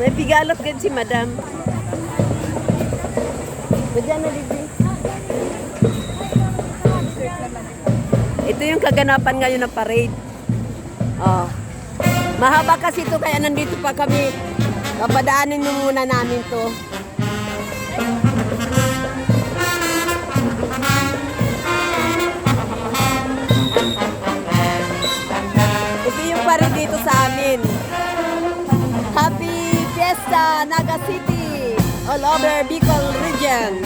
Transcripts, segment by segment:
May pigalot din si madam. Diyan na, Lizzie. Ito yung kaganapan ngayon ng parade. Oh. Mahaba kasi ito kaya nandito pa kami. Papadaanin mo muna namin to. Ito yung parade dito sa amin. Happy Fiesta Naga City all over Bicol region.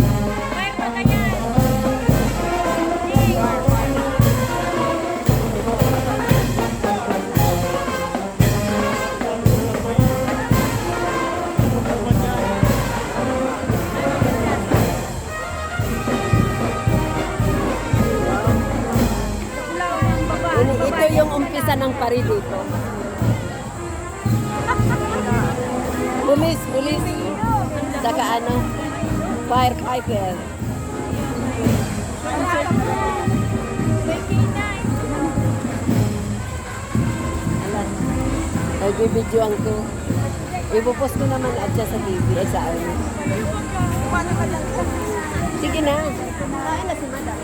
Ito yung umpisa ng parade dito. Pulis. Saka ano, firefighter. Nag-videoan ko. Ipopost ko naman at sa TV ay sa ano. Sige na. Kain na si madam.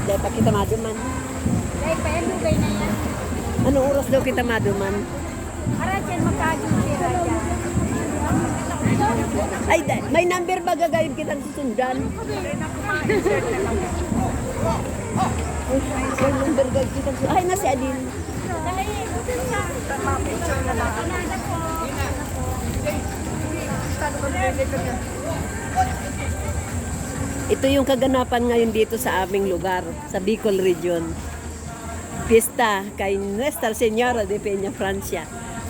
Dahil pa kita maduman. Dahil pa yan, lugay na yan. Anong oras daw kita maduman? Para dyan, magkagintira dyan. Ay, may number ba gagawin kitang susundan? May number gagawin kitang susundan. Ay, na si Adin. Ito yung kaganapan ngayon dito sa aming lugar, sa Bicol region. Fiesta kay Nuestra Señora de Peña Francia.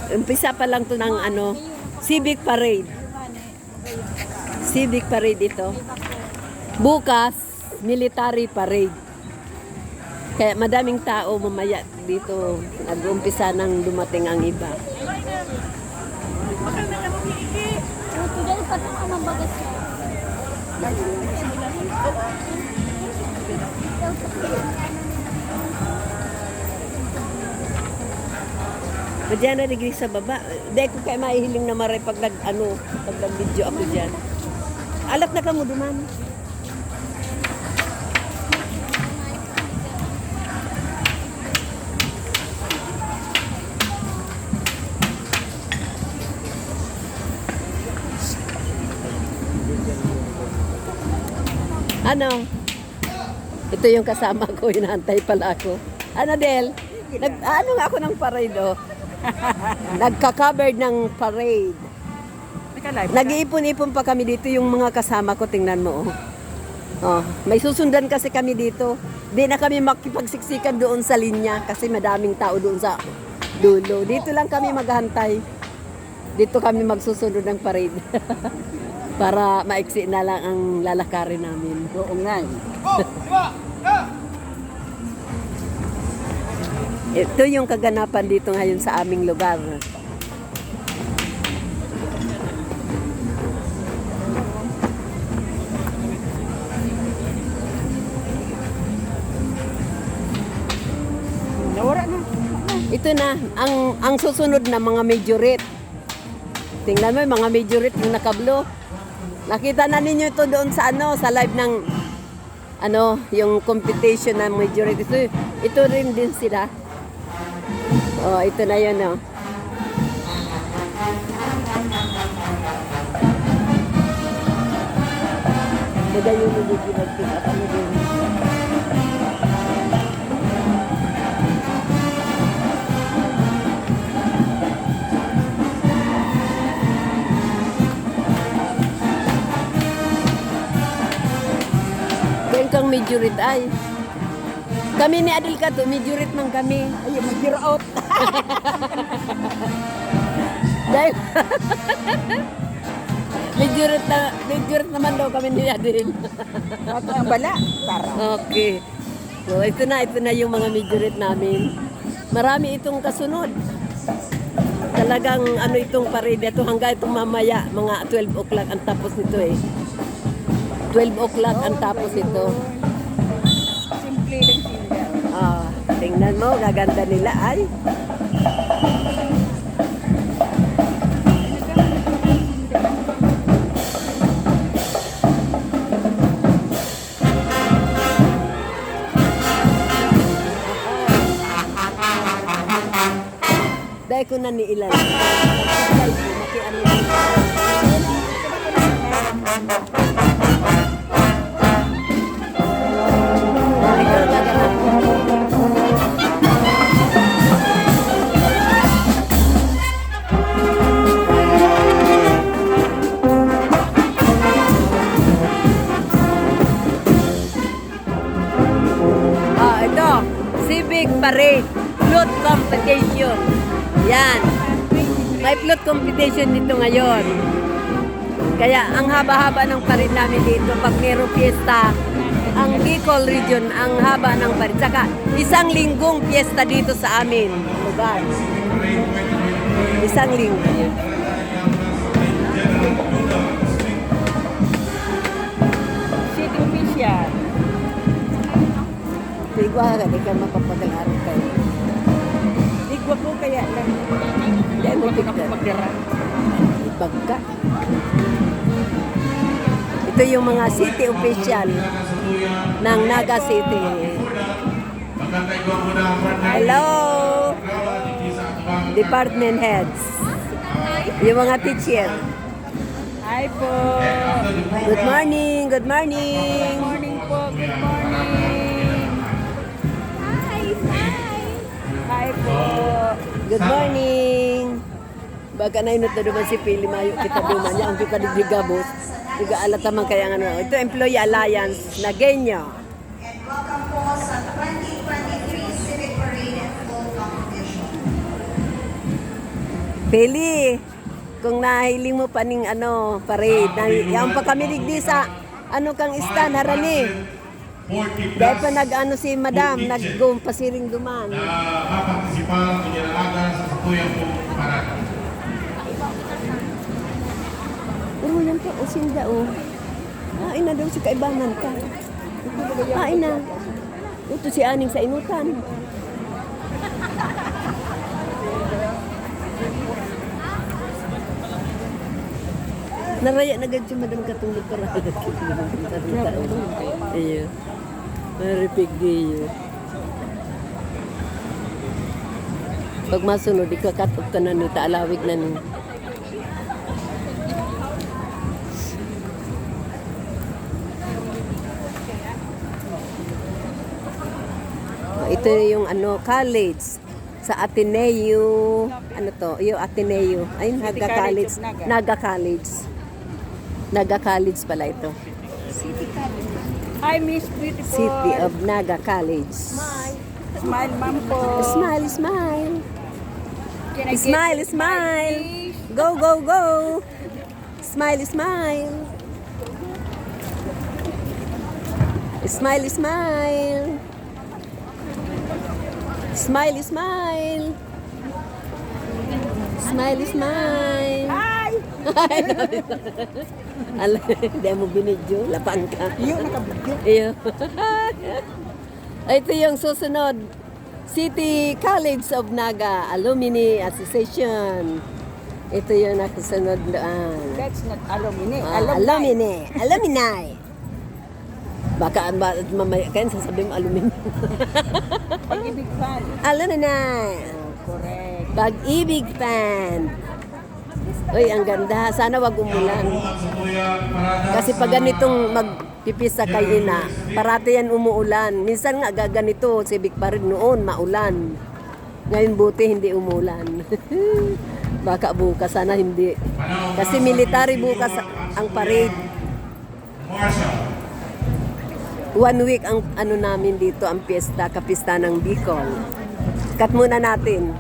Umpisa pa lang to ng ano, Civic Parade. Civic Parade ito. Bukas, Military Parade. Kaya madaming tao mamaya dito nag-umpisa nang dumating ang iba. Tudal pa ito ang mabagas ka. Diyan na degree sa baba. Dahil ko kayo mahihiling na maray pag nag-video ako dyan. Alap na ka mo duman. Ano? Ito yung kasama ko, inaantay pala ako. Ano, Del? Ano nga ako ng parade, oh? Nagka-covered ng parade. Nag-iipon-ipon pa kami dito yung mga kasama ko, tingnan mo, oh. Oh, may susundan kasi kami dito. Di na kami makipagsiksikan doon sa linya kasi madaming tao doon sa dulo. Dito lang kami maghantay. Dito kami magsusunod ng parade. Para maiksi na lang ang lalakarin namin. Oo nga. Ito yung kaganapan dito ngayon sa aming lugar. Nawara na. Ito na, ang susunod na mga majorette. Tingnan mo yung mga majorette yung nakablo. Nakita na ninyo ito doon sa sa live ng yung competition ng majority. Ito rin din sila. Oh, ito na 'yon, oh. Magayon yung nagpipigap ano din. Kang majorit ay. Kami ni Adil ka to, majorit man kami. Ay, mag-zero out. Dahil majorit naman daw kami ni Adil. Ito ang bala. Tara. Okay. So, ito na yung mga majorit namin. Marami itong kasunod. Talagang itong parade ito hanggang itong mamaya, mga 12 o'clock ang tapos nito eh. 12 o'clock ang tapos ito. Simple lang sila. Tingnan mo, gaganda nila ay. Dahil ko na niilan. Dahil ko, makiano yun. Ito, gaganap ko. Ito, Civic Parade, Float Competition. Yan. May float competition dito ngayon. Kaya ang haba-haba ng parade namin dito pag mayroong fiesta, ang Bicol region, ang haba ng parade. Saka isang linggong fiesta dito sa amin. Lugar. Isang linggo. City official. Tigwa ka, di ka mapapag-araw kayo. Igwa po kaya lang. Hindi mo pignan. Pagdara. Ibagka. Ito yung mga city official ng Naga City. Hello! Department heads. Yung mga teacher. Hi po. Good morning, good morning. Good morning po. Good morning. Hi po. Good morning. Baga na inot na duman si Pili Mayo kita duman niya ang kita digabos. Diga alata man kaya ano. Ito Employee Alliance na Genyo. And welcome po sa 2023 Civic Parade and Float Competition. Pili, kung nahiling mo pa ning ano, parade, yan pa kami digdi sa ano kang stand harani. Dahil pa nag-ano si Madam, nag-pasiring duman. na mapartisipan o nilalaga sa sakuyang po parada. Pero yan pa, o sinda o. Hain na daw si kaibanan ka. Hain na. Ito si Aning sa inutan. Naraya na agad si Madam katulog para agad kita. Iyo. Maripig diyo. Pag masunod, ikakatog ka na nito, alawig na nito. Ito yung ano, college sa Ateneo. Ano to? Yung Ateneo. Ay, Naga College. Naga College. Naga College pala ito. Hi, Miss Beautiful. City of Naga College. Smile, ma'am po. Smile, smile. Can I get Smile, your smile. please? Go, go, go. Smile, smile. Smile, smile. Smile, smile. Smile, smile. Hi! Ala, hindi mo binidyo. Lapang ka. Iyo, nakabidyo. Iyo. Ito yung susunod. City College of Naga Alumni Association. Ito yung nakasunod doon. That's not alumni. Alumni. Alumni. Baka mamaya kayo sasabihin mo alumni. Pag-ibig fan. Alumni. Correct. Pag-ibig fan. Uy, ang ganda. Sana wag umulan. Ang sakuyang parada Kasi pag ganitong magpipis sa Kayina, parati yan umuulan. Minsan nga gaganito, Civic Parade noon, maulan. Ngayon buti hindi umulan. Baka bukas, sana hindi. Kasi military bukas ang parade. Marshall. 1 week ang ano namin dito, ang piyesta, kapista ng Bicol. Cut muna natin.